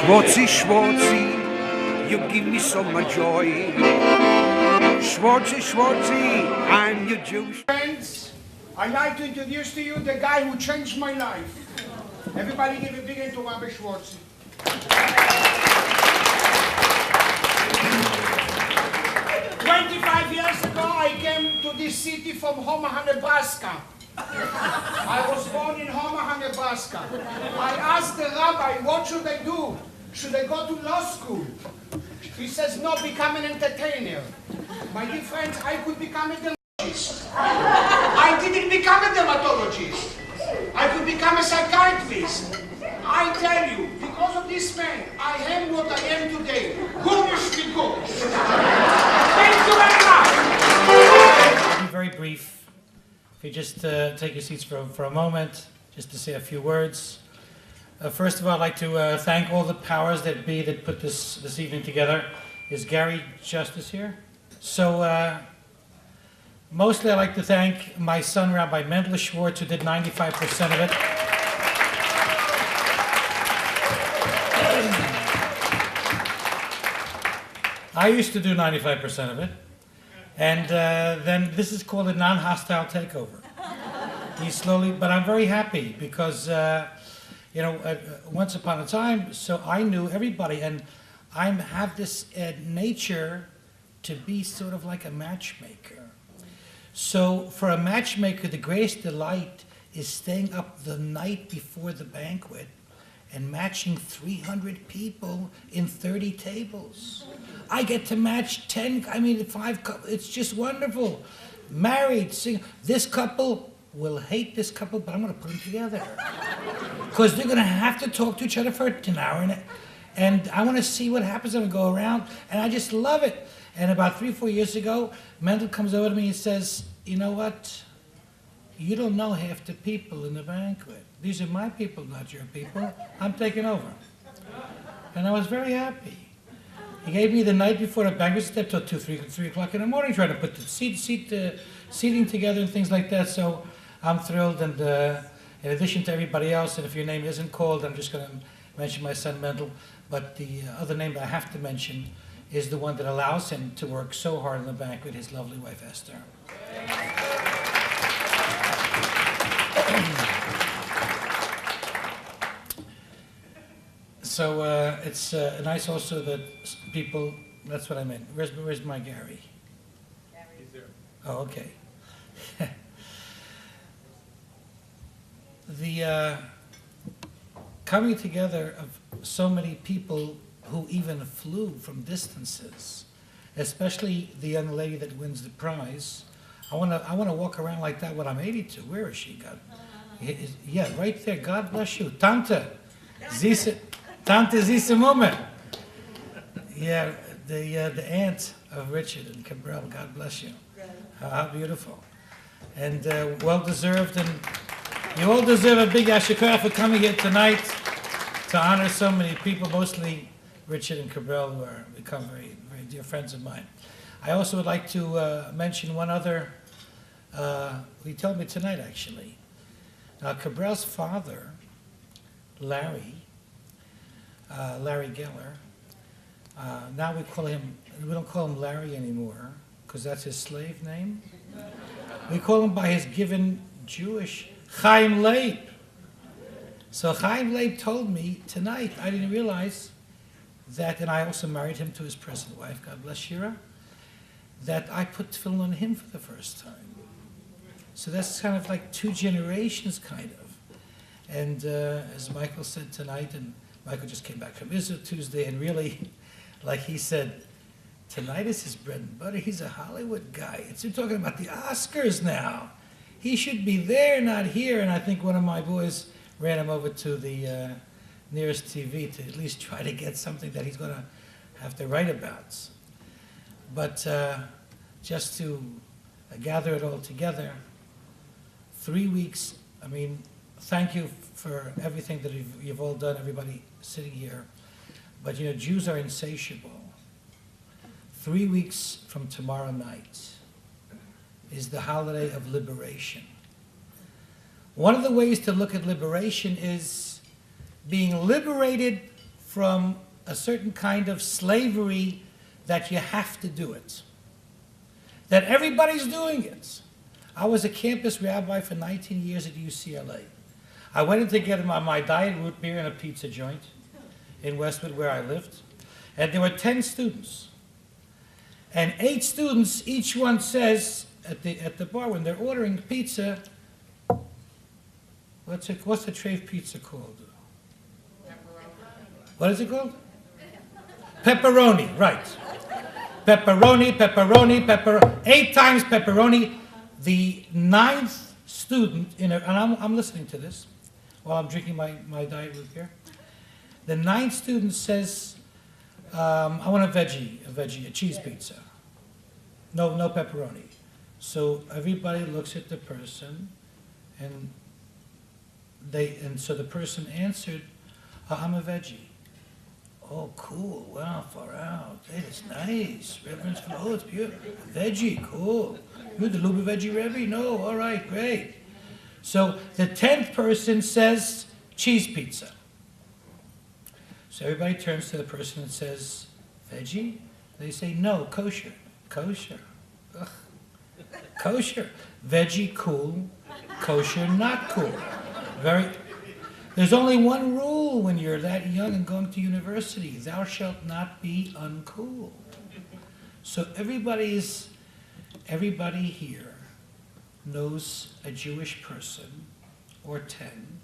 Schwartzie, Schwartzie, you give me so much joy. Schwartzie, Schwartzie, I'm your Jewish. Friends, I'd like to introduce to you the guy who changed my life. Everybody give a big hand to Rabbi Schwartzie. 25 years ago, I came to this city from Omaha, Nebraska. I was born in Omaha, Nebraska. I asked the rabbi, what should I do? Should I go to law school? He says, no, become an entertainer. My dear friends, I could become a dermatologist. I didn't become a dermatologist. I could become a psychiatrist. I tell you, because of this man, I am what I am today. Gurnish Migo. Thank you very much. I'll be very brief. If you just take your seats for a moment, just to say a few words. First of all, I'd like to thank all the powers that be that put this evening together. Is Gary Justice here? So, mostly I'd like to thank my son, Rabbi Mendel Schwartz, who did 95% of it. I used to do 95% of it. And then this is called a non-hostile takeover. He's slowly, but I'm very happy because, you know, once upon a time, so I knew everybody, and I have this nature to be sort of like a matchmaker. So for a matchmaker, the greatest delight is staying up the night before the banquet and matching 300 people in 30 tables. I get to match 10, I mean 5 couples, it's just wonderful. Married, single, this couple will hate this couple, but I'm gonna put them together. Because they're gonna have to talk to each other for an hour, and I wanna see what happens. I'm gonna go around, and I just love it. And about 3 or 4 years ago, Mendel comes over to me and says, you know what? You don't know half the people in the banquet. These are my people, not your people. I'm taking over. And I was very happy. He gave me the night before the banquet, step till 2, 3 o'clock in the morning, trying to put the seating together and things like that. So I'm thrilled, and in addition to everybody else, and if your name isn't called, I'm just going to mention my son Mendel, but the other name that I have to mention is the one that allows him to work so hard in the banquet, his lovely wife Esther. So it's nice also that people, that's what I meant. Where's my Gary? He's there. Oh, okay. The coming together of so many people who even flew from distances, especially the young lady that wins the prize. I want to walk around like that when I'm 82. Where is she? God, yeah, right there. God bless you, Tante. Tante Zisa Moment. Yeah, the aunt of Richard and Cabral. God bless you. How beautiful, and well deserved. And you all deserve a big yashikar for coming here tonight to honor so many people, mostly Richard and Cabral, who are become very, very dear friends of mine. I also would like to mention one other. He told me tonight, actually. Cabral's father, Larry Geller. Now we don't call him Larry anymore, because that's his slave name. We call him by his given Jewish Chaim Leib. So Chaim Leib told me tonight, I didn't realize that, and I also married him to his present wife, God bless Shira, that I put tefillin on him for the first time. So that's kind of like 2 generations, kind of. And as Michael said tonight, and Michael just came back from Israel Tuesday, and really, like he said, tonight is his bread and butter. He's a Hollywood guy. We're talking about the Oscars now. He should be there, not here. And I think one of my boys ran him over to the nearest TV to at least try to get something that he's going to have to write about. But just to gather it all together, 3 weeks, I mean, thank you for everything that you've all done, everybody sitting here. But you know, Jews are insatiable. 3 weeks from tomorrow night is the holiday of liberation. One of the ways to look at liberation is being liberated from a certain kind of slavery that you have to do it, that everybody's doing it. I was a campus rabbi for 19 years at UCLA. I went in to get my diet root beer in a pizza joint in Westwood where I lived, and there were 10 students. And 8 students, each one says at the bar when they're ordering pizza, what's the tray pizza called? What is it called? Pepperoni, right. Pepperoni, pepperoni, 8 times pepperoni. The 9th student, and I'm listening to this while I'm drinking my diet root beer. The 9th student says, I want a cheese pizza. No pepperoni. So everybody looks at the person, and so the person answered, I'm a veggie. Oh, cool. Wow, far out. Hey, that's nice. Reverence. Oh, it's beautiful. Veggie, cool. You're the Luba Veggie Rebbe? No, all right, great. So the 10th person says cheese pizza. So everybody turns to the person and says, veggie? They say, no, kosher. Kosher. Ugh. Kosher. Veggie, cool. Kosher, not cool. There's only one rule when you're that young and going to university. Thou shalt not be uncool. So everybody here knows a Jewish person, or 10,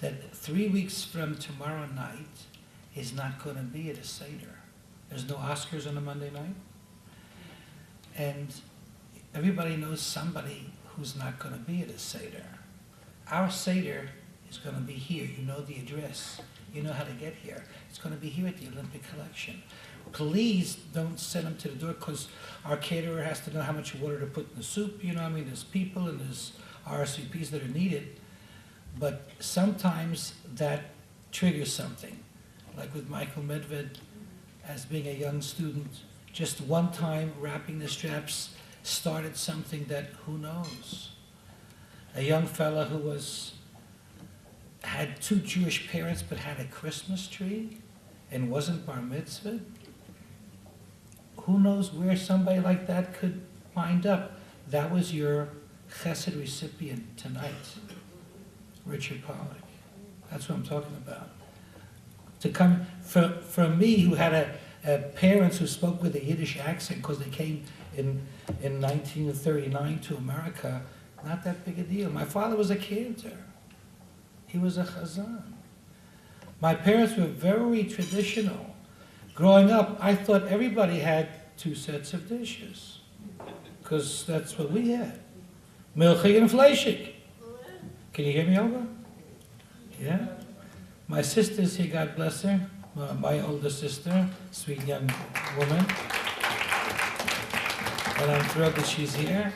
that 3 weeks from tomorrow night is not going to be at a Seder. There's no Oscars on a Monday night. And everybody knows somebody who's not going to be at a Seder. Our Seder is going to be here. You know the address. You know how to get here. It's going to be here at the Olympic Collection. Please don't send them to the door, because our caterer has to know how much water to put in the soup. You know, I mean, there's people and there's RSVPs that are needed. But sometimes that triggers something. Like with Michael Medved, as being a young student, just one time wrapping the straps started something that, who knows? A young fella who had 2 Jewish parents but had a Christmas tree and wasn't bar mitzvah. Who knows where somebody like that could wind up? That was your chesed recipient tonight, Richard Pollack. That's what I'm talking about. To come from me, who had parents who spoke with a Yiddish accent because they came in 1939 to America, not that big a deal. My father was a cantor. He was a chazan. My parents were very traditional. Growing up, I thought everybody had 2 sets of dishes, because that's what we had. Milchig and fleischig. Can you hear me, Olga? Yeah? My sister's here, God bless her. My older sister, sweet young woman. And I'm thrilled that she's here.